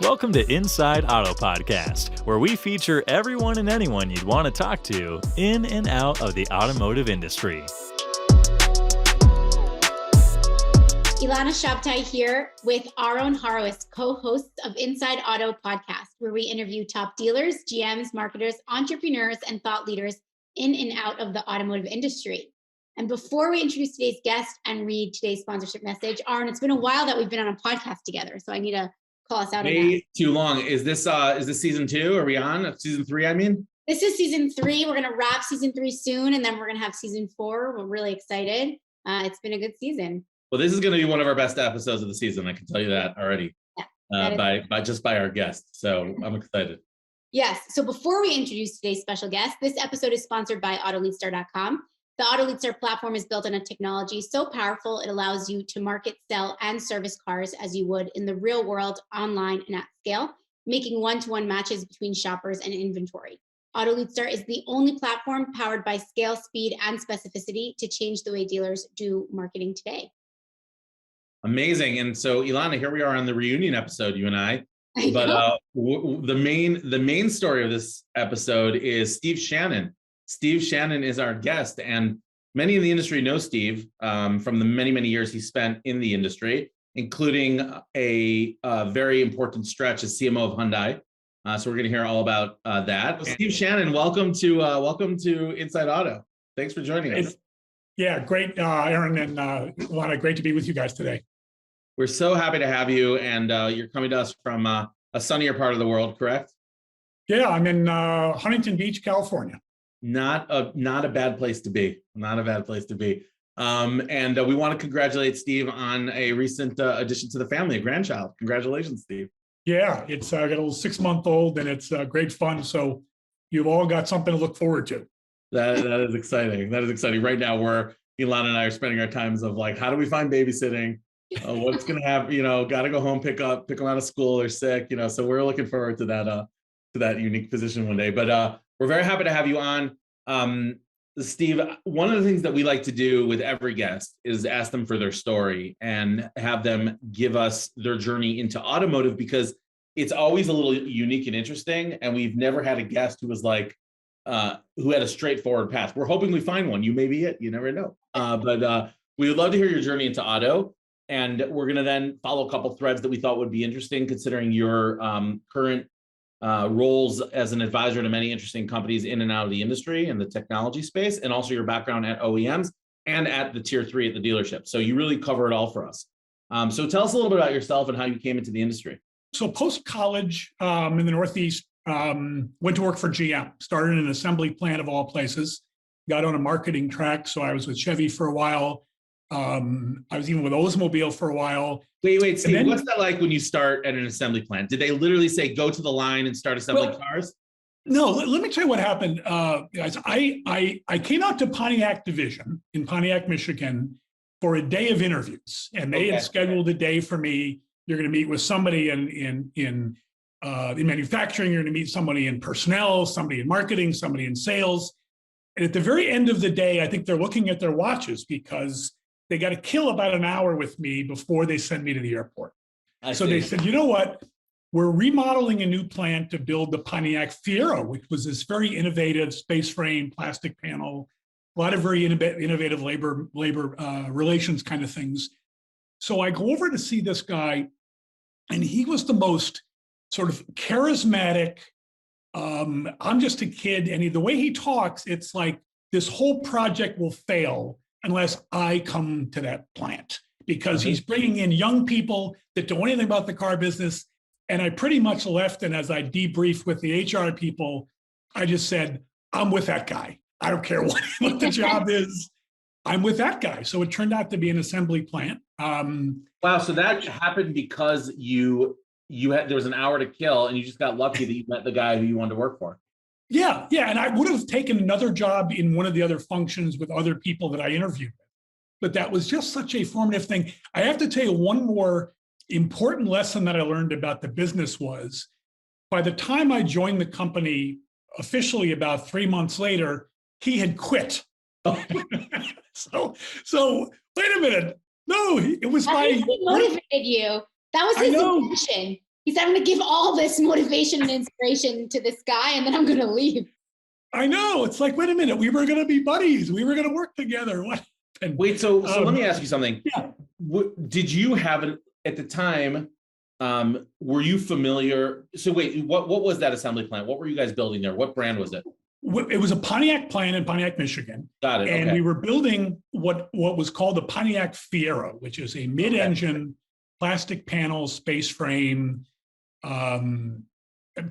Welcome to Inside Auto Podcast, where we feature everyone and anyone you'd want to talk to in and out of the automotive industry. Ilana Shabtai here with Aaron Horowitz, co-hosts of Inside Auto Podcast, where we interview top dealers, GMs, marketers, entrepreneurs, and thought leaders in and out of the automotive industry. And before we introduce today's guest and read today's sponsorship message, Aaron, it's been a while that we've been on a podcast together, so I need to call us out on that. Way too long. Is this season 2? Are we on season 3? I mean, this is season 3. We're gonna wrap season 3 soon, and then we're gonna have season 4. We're really excited. It's been a good season. Well, this is going to be one of our best episodes of the season. I can tell you that already. Yeah, by our guests. So I'm excited. Yes. So before we introduce today's special guest, this episode is sponsored by AutoLeadStar.com. The AutoLeadStar platform is built on a technology so powerful it allows you to market, sell, and service cars as you would in the real world, online, and at scale, making one-to-one matches between shoppers and inventory. AutoLeadStar is the only platform powered by scale, speed, and specificity to change the way dealers do marketing today. Amazing. And so, Ilana, here we are on the reunion episode, you and I. But the main story of this episode is Steve Shannon. Steve Shannon is our guest, and many in the industry know Steve from the many, many years he spent in the industry, including a very important stretch as CMO of Hyundai. So we're going to hear all about that. Steve Shannon, welcome to Inside Auto. Thanks for joining us. Yeah, great, Aaron and Ilana, great to be with you guys today. We're so happy to have you, and you're coming to us from a sunnier part of the world, correct? Yeah, I'm in Huntington Beach, California. Not a bad place to be. Not a bad place to be. And we want to congratulate Steve on a recent addition to the family, a grandchild. Congratulations, Steve. Yeah, it's got a little 6-month-old, and it's great fun. So you've all got something to look forward to. That is exciting. That is exciting. Right now, Ilana and I are spending our times of like, how do we find babysitting? What's going to happen? Got to go home, pick them out of school. They're sick. So we're looking forward to that unique position one day. But we're very happy to have you on. Steve, one of the things that we like to do with every guest is ask them for their story and have them give us their journey into automotive, because it's always a little unique and interesting. And we've never had a guest who was like, who had a straightforward path. We're hoping we find one. You may be it. You never know. But we would love to hear your journey into auto. And we're going to then follow a couple threads that we thought would be interesting, considering your current roles as an advisor to many interesting companies in and out of the industry and the technology space, and also your background at OEMs and at the tier 3 at the dealership. So you really cover it all for us. So tell us a little bit about yourself and how you came into the industry. So post-college in the Northeast, went to work for GM, started in an assembly plant of all places, got on a marketing track. So I was with Chevy for a while. I was even with Oldsmobile for a while. Wait, Steve, what's that like when you start at an assembly plant? Did they literally say, go to the line and start assembling cars? No, let me tell you what happened. Guys, I came out to Pontiac Division in Pontiac, Michigan for a day of interviews, and they had scheduled a day for me. You're going to meet with somebody in manufacturing, you're going to meet somebody in personnel, somebody in marketing, somebody in sales. And at the very end of the day, I think they're looking at their watches because they got to kill about an hour with me before they send me to the airport. So they said, you know what? We're remodeling a new plant to build the Pontiac Fiero, which was this very innovative space frame, plastic panel, a lot of very innovative labor relations kind of things. So I go over to see this guy, and he was the most sort of charismatic. I'm just a kid, and the way he talks, it's like this whole project will fail unless I come to that plant, because he's bringing in young people that don't know anything about the car business. And I pretty much left, and as I debriefed with the HR people, I just said, I'm with that guy. I don't care what the job is. I'm with that guy. So it turned out to be an assembly plant. Wow. So that happened because there was an hour to kill, and you just got lucky that you met the guy who you wanted to work for. Yeah. And I would have taken another job in one of the other functions with other people that I interviewed with. But that was just such a formative thing. I have to tell you, one more important lesson that I learned about the business was, by the time I joined the company officially about 3 months later, he had quit. So wait a minute. No, it was He motivated you. That was his intention. He said, I'm going to give all this motivation and inspiration to this guy, and then I'm going to leave. I know. It's like, wait a minute, we were going to be buddies. We were going to work together. What happened? Wait, so let me ask you something. Yeah. Did you have at the time, were you familiar? So wait, what was that assembly plant? What were you guys building there? What brand was it? It was a Pontiac plant in Pontiac, Michigan. Got it. And okay. we were building what was called the Pontiac Fiero, which is a mid-engine plastic panel space frame,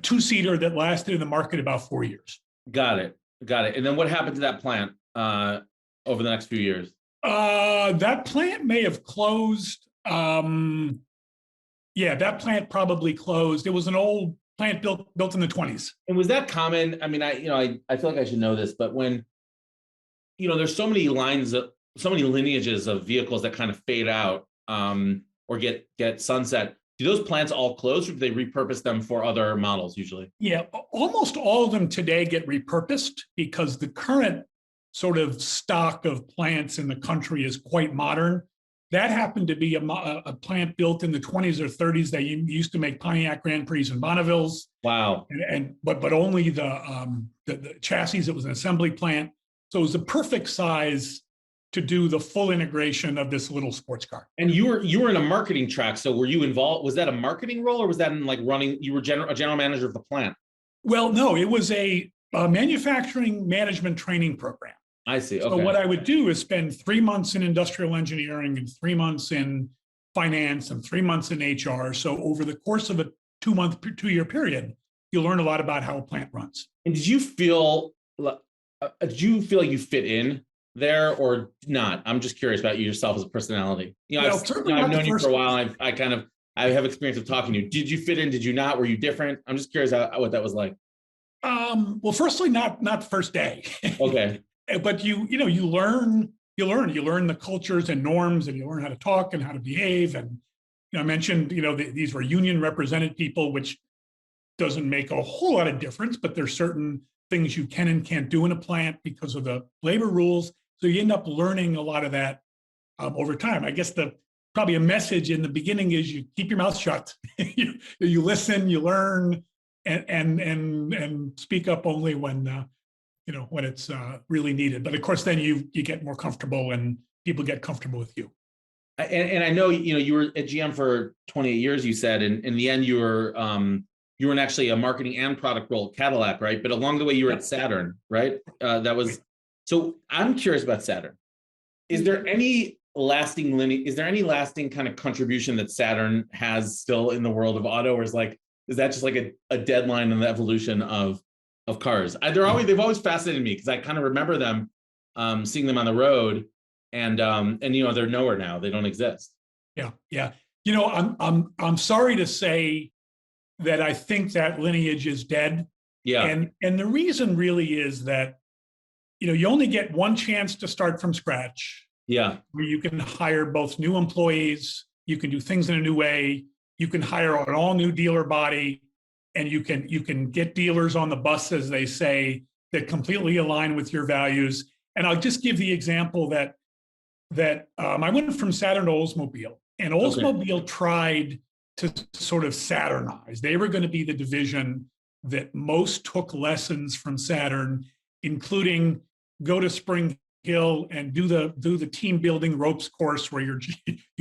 two-seater that lasted in the market about 4 years. Got it. And then what happened to that plant over the next few years? That plant may have closed. Yeah, that plant probably closed. It was an old plant built in the 20s. And was that common? I mean, I feel like I should know this, but when, there's so many lineages of vehicles that kind of fade out or get sunset. Do those plants all close, or do they repurpose them for other models usually? Yeah, almost all of them today get repurposed because the current sort of stock of plants in the country is quite modern. That happened to be a plant built in the 20s or 30s that used to make Pontiac Grand Prix and Bonnevilles. Wow. But only the chassis. It was an assembly plant, so it was the perfect size to do the full integration of this little sports car. And you were in a marketing track. So were you involved? Was that a marketing role, or was that in like running? You were a general manager of the plant. Well, no, it was a manufacturing management training program. I see. Okay. So what I would do is spend 3 months in industrial engineering and 3 months in finance and 3 months in HR. So over the course of a 2-year period, you learn a lot about how a plant runs. And did you feel like you fit in there or not? I'm just curious about you yourself as a personality. I've known you for a while. I have experience of talking to you. Did you fit in? Did you not? Were you different? I'm just curious what that was like. Well, firstly, not the first day. Okay. But you learn the cultures and norms, and you learn how to talk and how to behave. And I mentioned, these were union represented people, which doesn't make a whole lot of difference, but there's certain things you can and can't do in a plant because of the labor rules. So you end up learning a lot of that over time. I guess probably a message in the beginning is you keep your mouth shut. you listen, you learn, and speak up only when it's really needed. But of course, then you get more comfortable and people get comfortable with you. And I know, you were at GM for 28 years, you said, and in the end, you were in actually a marketing and product role at Cadillac, right? But along the way, you were at Saturn, right? So I'm curious about Saturn. Is there any lasting kind of contribution that Saturn has still in the world of auto, or is that just like a deadline in the evolution of cars? They've always fascinated me because I kind of remember them, seeing them on the road, and they're nowhere now. They don't exist. Yeah. I'm sorry to say that I think that lineage is dead. Yeah. And the reason really is that you only get one chance to start from scratch. Yeah. Where you can hire both new employees, you can do things in a new way, you can hire an all new dealer body, and you can get dealers on the bus, as they say, that completely align with your values. And I'll just give the example that I went from Saturn to Oldsmobile, and Oldsmobile tried to sort of Saturnize. They were going to be the division that most took lessons from Saturn, including go to Spring Hill and do the team building ropes course where you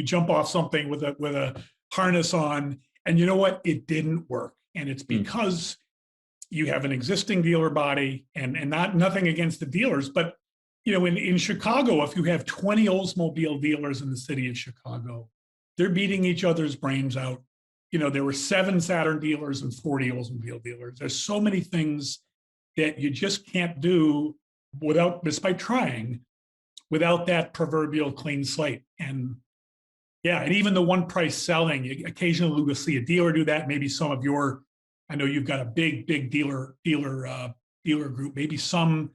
jump off something with a harness on. And you know what? It didn't work. And it's because you have an existing dealer body, and nothing against the dealers, but in Chicago, if you have 20 Oldsmobile dealers in the city of Chicago, they're beating each other's brains out. There were 7 Saturn dealers and 40 Oldsmobile dealers. There's so many things that you just can't do despite trying, without that proverbial clean slate. And even the one price selling, occasionally we'll see a dealer do that. Maybe some of I know you've got a big dealer group. Maybe some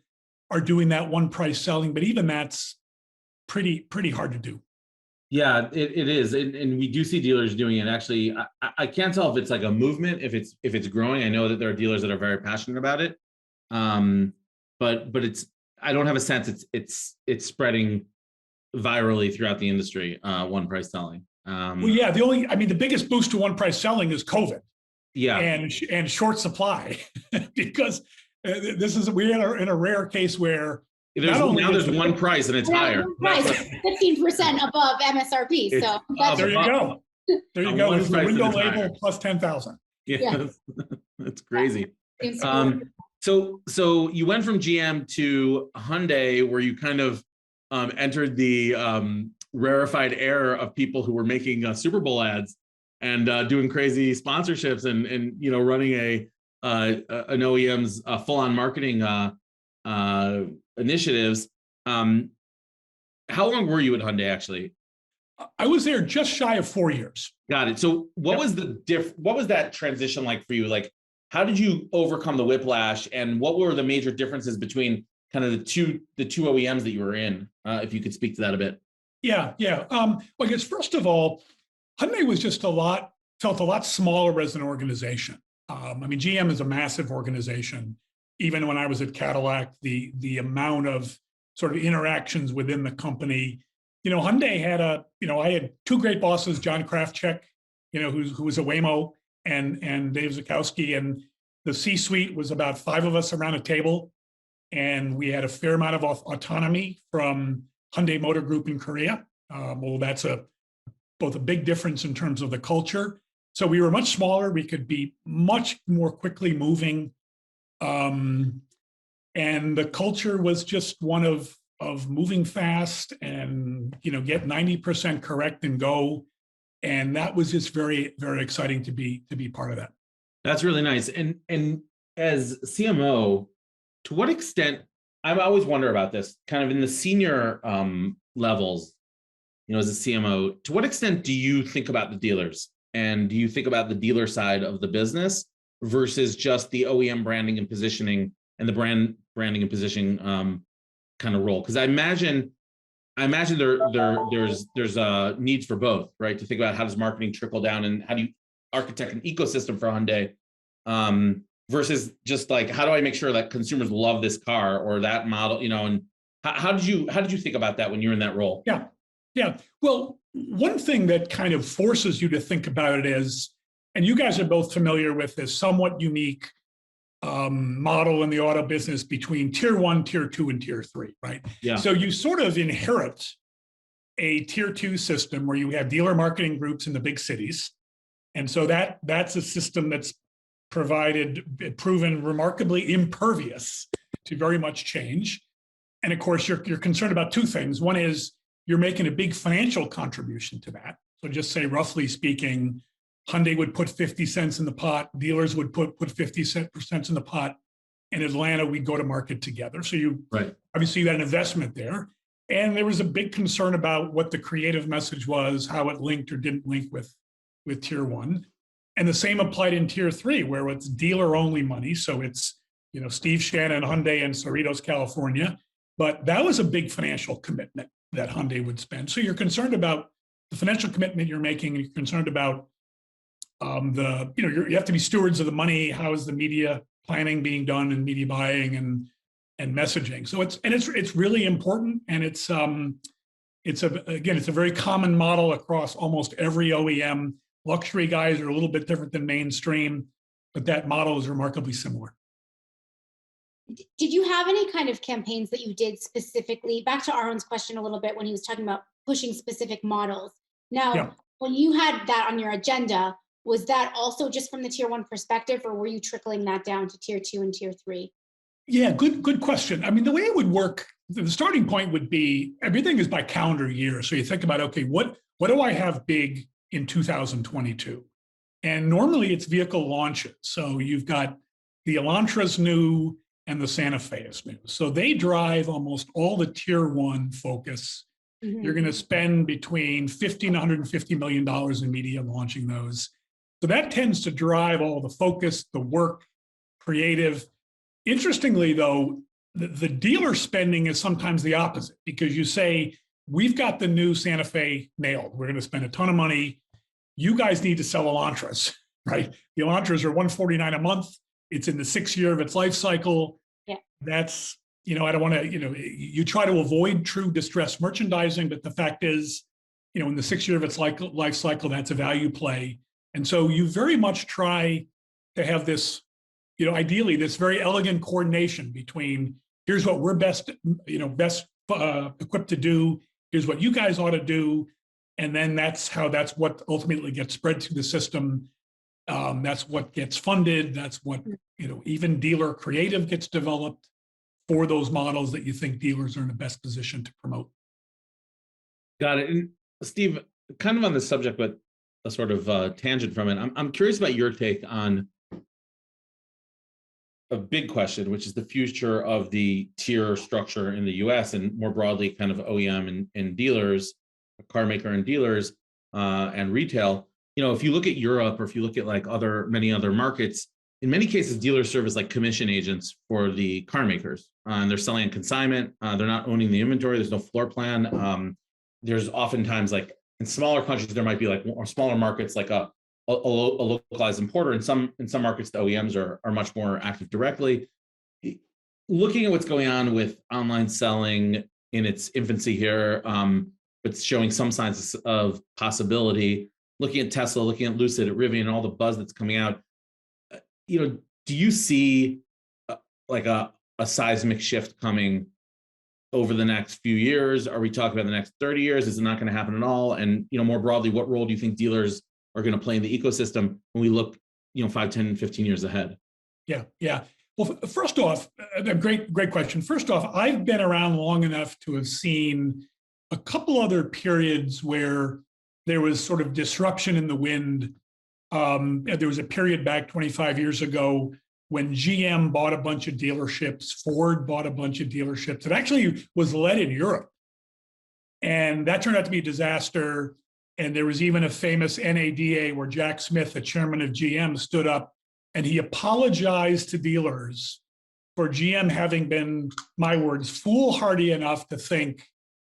are doing that one price selling, but even that's pretty hard to do. Yeah, it is, and we do see dealers doing it. Actually, I can't tell if it's like a movement, if it's growing. I know that there are dealers that are very passionate about it, but I don't have a sense it's spreading virally throughout the industry. One price selling. The biggest boost to one price selling is COVID. Yeah. and short supply because we're in a rare case where There's one price and it's higher. Price 15% above MSRP. So there you go. There you go. It's the window label plus 10,000. Yeah, that's crazy. So you went from GM to Hyundai, where you kind of entered the rarefied air of people who were making Super Bowl ads and doing crazy sponsorships and running an OEM's full-on marketing initiatives. How long were you at Hyundai actually? I was there just shy of 4 years. Got it. So what was what was that transition like for you? Like, how did you overcome the whiplash, and what were the major differences between kind of the two OEMs that you were in? If you could speak to that a bit. Yeah. Well, I guess first of all, Hyundai was just felt a lot smaller as an organization. I mean, GM is a massive organization. Even when I was at Cadillac, the amount of sort of interactions within the company, Hyundai had I had two great bosses, John Krafchick, who was a Waymo, and Dave Zukowski, and the C-suite was about 5 of us around a table, and we had a fair amount of autonomy from Hyundai Motor Group in Korea. Well, that's both a big difference in terms of the culture. So we were much smaller. We could be much more quickly moving, and the culture was just one of moving fast and get 90% correct and go. And that was just very, very exciting to be part of that. That's really nice. And as CMO, to what extent, I always wonder about this, kind of in the senior levels, as a CMO, to what extent do you think about the dealers? And do you think about the dealer side of the business versus just the OEM branding and positioning and the branding and positioning kind of role? Because I imagine there's needs for both, right? To think about how does marketing trickle down and how do you architect an ecosystem for Hyundai versus just like, how do I make sure that consumers love this car or that model, and how did you think about that when you're in that role? Yeah. Well, one thing that kind of forces you to think about it is, and you guys are both familiar with this somewhat unique model in the auto business between tier 1, tier 2, and tier 3, right? Yeah. So you sort of inherit a tier 2 system where you have dealer marketing groups in the big cities. And so that's a system that's proven remarkably impervious to very much change. And of course, you're concerned about two things. One is you're making a big financial contribution to that. So just say, roughly speaking, Hyundai would put 50 cents in the pot, dealers would put 50% in the pot, and Atlanta, we'd go to market together. So you obviously got an investment there. And there was a big concern about what the creative message was, how it linked or didn't link with tier 1. And the same applied in tier 3, where it's dealer only money. So it's, Steve Shannon, Hyundai in Cerritos, California. But that was a big financial commitment that Hyundai would spend. So you're concerned about the financial commitment you're making, and you're concerned about you have to be stewards of the money. How is the media planning being done and media buying and messaging? So it's really important, and it's a very common model across almost every OEM. Luxury guys are a little bit different than mainstream, but that model is remarkably similar. Did you have any kind of campaigns that you did specifically, back to Aaron's question a little bit when he was talking about pushing specific models? Now, when you had that on your agenda, was that also just from the tier 1 perspective, or were you trickling that down to tier 2 and tier 3? Yeah, good question. I mean, the way it would work, the starting point would be everything is by calendar year. So you think about, okay, what do I have big in 2022? And normally it's vehicle launches. So you've got the Elantra's new and the Santa Fe is new. So they drive almost all the tier 1 focus. Mm-hmm. You're going to spend between $50 and $150 million in media launching those. So that tends to drive all the focus, the work, creative. Interestingly, though, the dealer spending is sometimes the opposite, because you say, we've got the new Santa Fe nailed. We're going to spend a ton of money. You guys need to sell Elantras, right? The Elantras are $149 a month. It's in the 6th year of its life cycle. Yeah. That's, I don't want to, you try to avoid true distressed merchandising, but the fact is, in the 6th year of its life cycle, that's a value play. And so you very much try to have this, ideally this very elegant coordination between here's what we're best equipped to do, here's what you guys ought to do, and then that's what ultimately gets spread through the system. That's what gets funded. That's what, even dealer creative gets developed for those models that you think dealers are in the best position to promote. Got it. And Steve, kind of on this subject, but a sort of tangent from it, I'm curious about your take on a big question, which is the future of the tier structure in the US and more broadly kind of OEM and dealers, car maker and dealers and retail. If you look at Europe or if you look at like many other markets, in many cases, dealers serve as like commission agents for the car makers. And they're selling on consignment. They're not owning the inventory. There's no floor plan. There's oftentimes like in smaller countries, there might be like or smaller markets like a localized importer. In some markets, the OEMs are much more active directly. Looking at what's going on with online selling in its infancy here, but showing some signs of possibility. Looking at Tesla, looking at Lucid, at Rivian, and all the buzz that's coming out, do you see like a seismic shift coming over the next few years? Are we talking about the next 30 years? Is it not going to happen at all? And more broadly, what role do you think dealers are going to play in the ecosystem when we look 5, 10, 15 years ahead? Yeah. Well, first off, a great question. First off, I've been around long enough to have seen a couple other periods where there was sort of disruption in the wind. There was a period back 25 years ago when GM bought a bunch of dealerships, Ford bought a bunch of dealerships. It actually was led in Europe. And that turned out to be a disaster. And there was even a famous NADA where Jack Smith, the chairman of GM, stood up and he apologized to dealers for GM having been, my words, foolhardy enough to think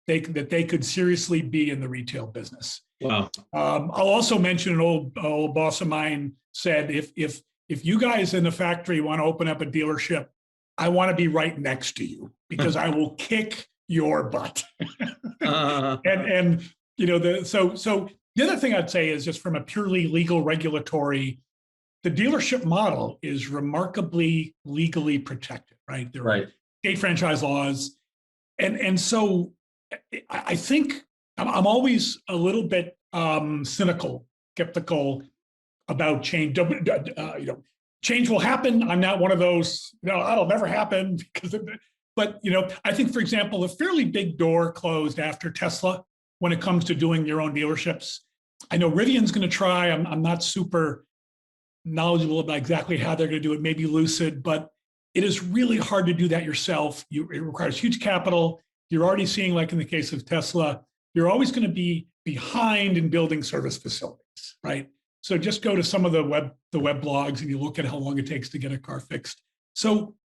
that they could seriously be in the retail business. Wow. I'll also mention an old boss of mine said, if you guys in the factory want to open up a dealership, I want to be right next to you because I will kick your butt. So the other thing I'd say is just from a purely legal regulatory, the dealership model is remarkably legally protected, right? There are state franchise laws. And so I think I'm always a little bit skeptical about change. Change will happen. I'm not one of those, that'll never happen but I think, for example, a fairly big door closed after Tesla when it comes to doing your own dealerships. I know Rivian's going to try. I'm not super knowledgeable about exactly how they're going to do it, maybe Lucid, but it is really hard to do that yourself. It requires huge capital. You're already seeing, like in the case of Tesla, you're always going to be behind in building service facilities, right? So just go to some of the web blogs and you look at how long it takes to get a car fixed. So,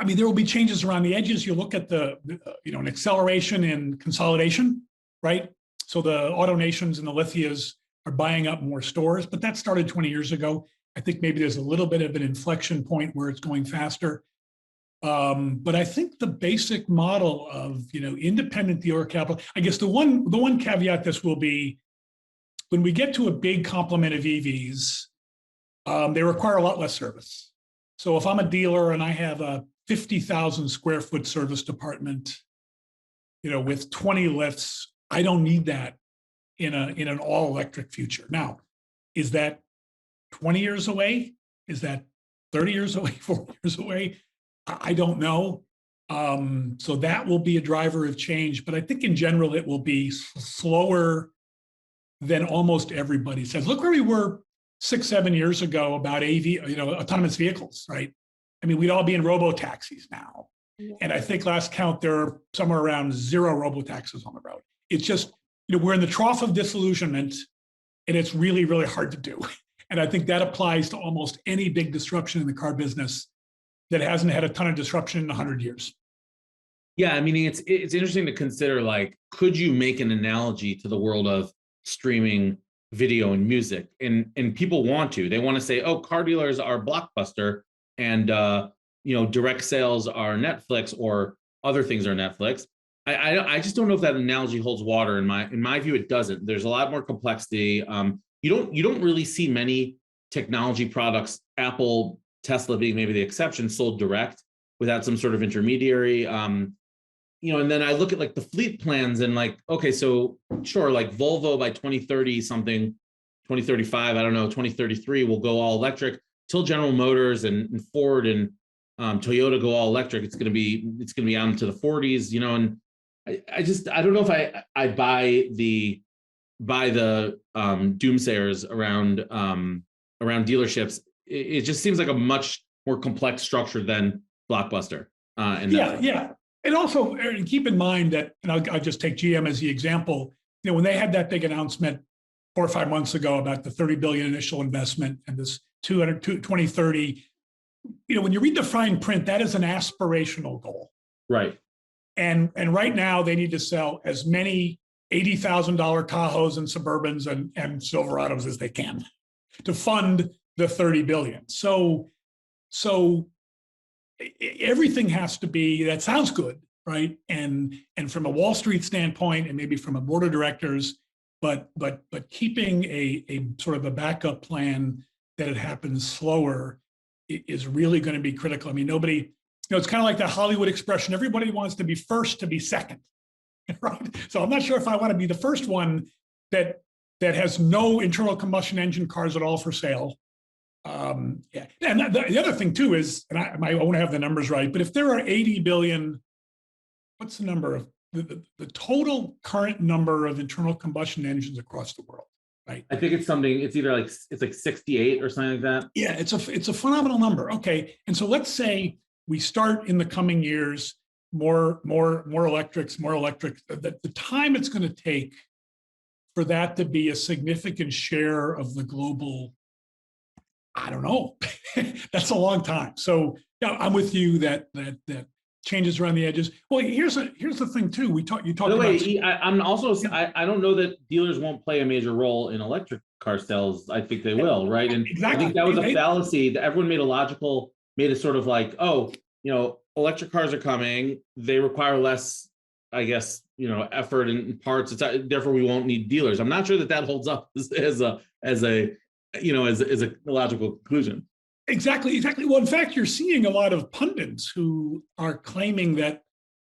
there will be changes around the edges. You look at an acceleration in consolidation, right? So the AutoNations and the Lithias are buying up more stores, but that started 20 years ago. I think maybe there's a little bit of an inflection point where it's going faster. But I think the basic model of independent dealer capital, I guess the one caveat this will be when we get to a big complement of EVs, they require a lot less service. So if I'm a dealer and I have a 50,000 square foot service department, with 20 lifts, I don't need that in an all electric future. Now, is that 20 years away? Is that 30 years away, 40 years away? I don't know. So that will be a driver of change, but I think in general, it will be slower than almost everybody says. Look where we were 6-7 years ago about autonomous vehicles, right? We'd all be in robo-taxis now. And I think last count, there are somewhere around 0 robo-taxis on the road. It's just, we're in the trough of disillusionment and it's really, really hard to do. And I think that applies to almost any big disruption in the car business that hasn't had a ton of disruption in 100 years. Yeah, it's interesting to consider, like, could you make an analogy to the world of streaming video and music? And people want to. They want to say, oh, car dealers are Blockbuster and direct sales are Netflix or other things are Netflix. I just don't know if that analogy holds water. In my view, it doesn't. There's a lot more complexity. You don't really see many technology products, Apple, Tesla being maybe the exception, sold direct without some sort of intermediary. And then I look at like the fleet plans and like, okay, so sure, like Volvo by 2030 something, 2035, I don't know, 2033 will go all electric. Till General Motors and Ford and Toyota go all electric, it's going to be out into the 40s, and I don't know if I buy the doomsayers around dealerships. It just seems like a much more complex structure than Blockbuster. Yeah. And also keep in mind that, and I'll just take GM as the example, when they had that big announcement 4 or 5 months ago about the 30 billion initial investment and this 2030, when you read the fine print, that is an aspirational goal. Right. And right now they need to sell as many $80,000 Tahoes and Suburbans and Silverados as they can to fund the 30 billion. So everything has to be, that sounds good, right? And from a Wall Street standpoint, and maybe from a board of directors, but keeping a sort of a backup plan that it happens slower is really going to be critical. I mean, nobody, it's kind of like the Hollywood expression, everybody wants to be first to be second, right? So I'm not sure if I want to be the first one that has no internal combustion engine cars at all for sale. Yeah. And the other thing too is, and I won't have the numbers right, but if there are 80 billion, what's the number of the total current number of internal combustion engines across the world, right? I think it's either like, it's like 68 or something like that. Yeah, it's a phenomenal number. Okay. And so let's say we start in the coming years, more electrics, the time it's going to take for that to be a significant share of the global, I don't know. That's a long time. So yeah, I'm with you that changes around the edges. Well, here's the thing too. You talked By the way, about. I'm also, I don't know that dealers won't play a major role in electric car sales. I think they will, right? And Exactly. I think that was a fallacy that everyone made a sort of like, oh, electric cars are coming. They require less, I guess, effort and parts. Therefore we won't need dealers. I'm not sure that holds up as a logical conclusion. Exactly. Well, in fact, you're seeing a lot of pundits who are claiming that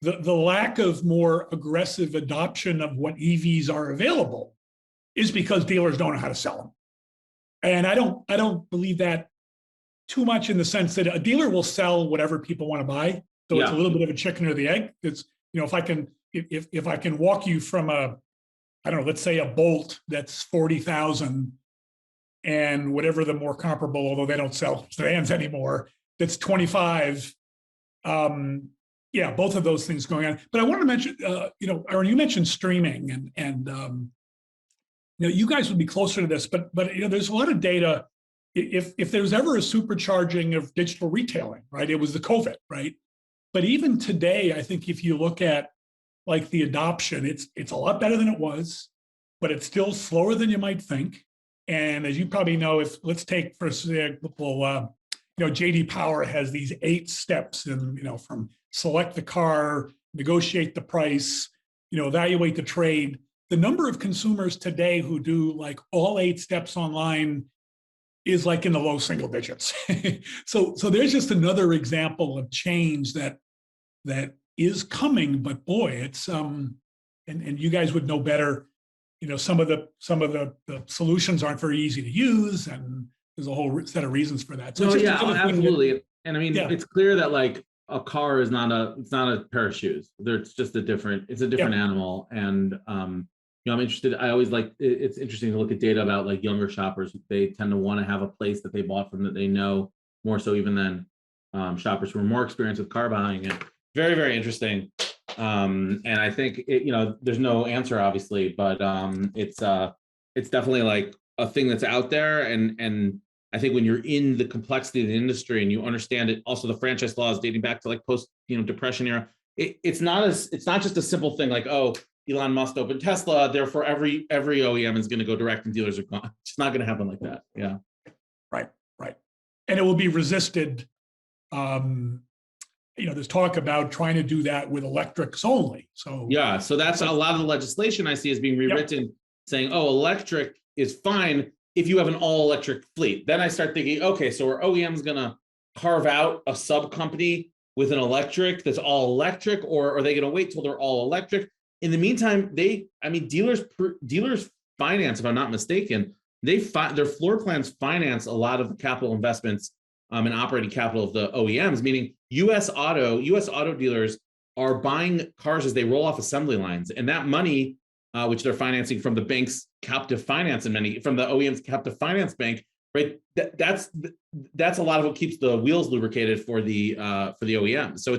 the lack of more aggressive adoption of what EVs are available is because dealers don't know how to sell them. And I don't believe that too much, in the sense that a dealer will sell whatever people want to buy. So It's a little bit of a chicken or the egg. It's, if I can walk you from let's say a Bolt that's 40,000 and whatever the more comparable, although they don't sell sedans anymore, that's 25. Both of those things going on. But I wanted to mention, Aaron, you mentioned streaming, and you guys would be closer to this, but there's a lot of data. If there's ever a supercharging of digital retailing, right, it was the COVID, right? But even today, I think if you look at like the adoption, it's a lot better than it was, but it's still slower than you might think. And as you probably know, let's take for example, JD Power has these 8 steps, and from select the car, negotiate the price, evaluate the trade. The number of consumers today who do like all 8 steps online is like in the low single digits. So there's just another example of change that is coming. But boy, it's and you guys would know better. Some of the solutions aren't very easy to use, and there's a whole set of reasons for that. So absolutely. And I mean, It's clear that like a car is not a pair of shoes. It's just a different animal. And I'm interested. I always it's interesting to look at data about like younger shoppers. They tend to want to have a place that they bought from that they know more so even than shoppers who are more experienced with car buying. And very, very interesting. And I think there's no answer obviously, but it's definitely like a thing that's out there. And I think when you're in the complexity of the industry and you understand it, also the franchise laws dating back to like post depression era, it's not just a simple thing like, oh, Elon Musk opened Tesla, therefore every OEM is going to go direct and dealers are gone. It's not going to happen like that. Yeah. Right. And it will be resisted. There's talk about trying to do that with electrics only. So that's a lot of the legislation I see is being rewritten, saying, oh, electric is fine, if you have an all electric fleet. Then I start thinking, okay, so are OEMs going to carve out a sub company with an electric that's all electric, or are they going to wait till they're all electric? In the meantime, dealers finance, if I'm not mistaken, their floor plans finance a lot of the capital investments and operating capital of the OEMs, meaning US auto dealers are buying cars as they roll off assembly lines, and that money, which they're financing from the bank's captive finance and from the OEM's captive finance bank, right? That's a lot of what keeps the wheels lubricated for the OEM. So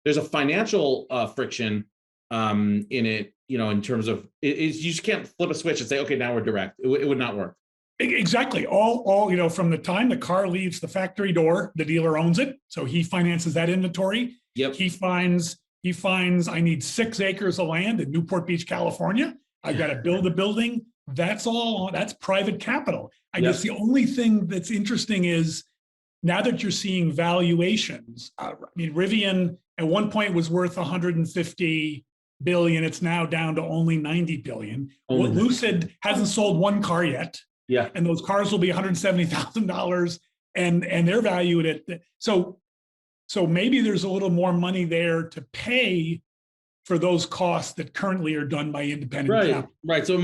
there's a financial friction in it, in terms of you just can't flip a switch and say, okay, now we're direct. It would not work. Exactly. All from the time the car leaves the factory door, the dealer owns it, so he finances that inventory. Yep. He finds I need 6 acres of land in Newport Beach, California. I've got to build a building. That's private capital. I guess the only thing that's interesting is now that you're seeing valuations. Rivian at one point was worth 150 billion. It's now down to only 90 billion. Lucid hasn't sold one car yet. Yeah. And those cars will be $170,000 and they're valued at so maybe there's a little more money there to pay for those costs that currently are done by independent capital. Right. So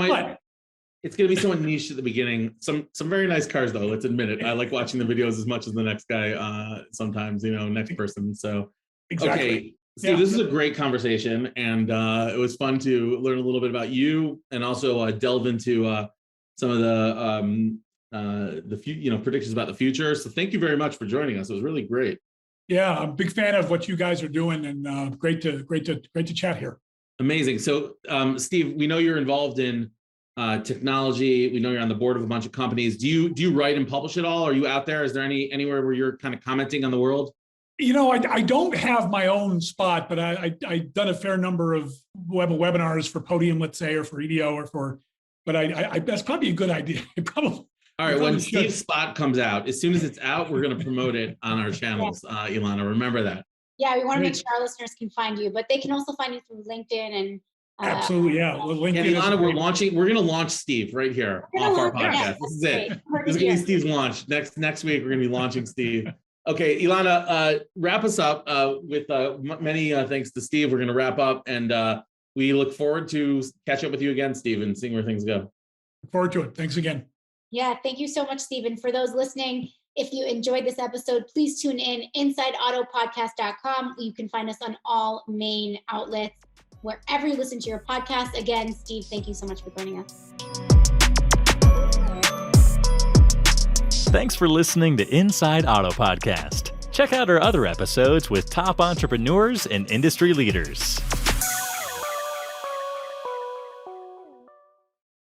it's going to be somewhat niche at the beginning. Some very nice cars though, let's admit it. I like watching the videos as much as the next guy sometimes, next person. So exactly. Okay. Steve, this is a great conversation, and it was fun to learn a little bit about you and also delve into some of the predictions about the future. So thank you very much for joining us. It was really great. Yeah, I'm a big fan of what you guys are doing, and great to chat here. Amazing. So, Steve, we know you're involved in technology. We know you're on the board of a bunch of companies. Do you write and publish at all? Are you out there? Is there anywhere where you're kind of commenting on the world? I don't have my own spot, but I've done a fair number of webinars for Podium, let's say, or for EDO, but that's probably a good idea. All right, when Steve's spot comes out, as soon as it's out, we're going to promote it on our channels. Ilana, remember that. Yeah, we want to make sure our listeners can find you, but they can also find you through LinkedIn and. Absolutely, yeah. Well, LinkedIn. And Ilana, we're going to launch Steve right here off our podcast. Yeah, this is it. This is going to be Steve's launch. Next week, we're going to be launching Steve. Okay, Ilana, wrap us up with many thanks to Steve. We're going to wrap up, and we look forward to catch up with you again, Steve, and seeing where things go. Look forward to it. Thanks again. Yeah, thank you so much, Stephen. For those listening, if you enjoyed this episode, please tune in InsideAutoPodcast.com. You can find us on all main outlets, wherever you listen to your podcast. Again, Steve, thank you so much for joining us. Thanks for listening to Inside Auto Podcast. Check out our other episodes with top entrepreneurs and industry leaders.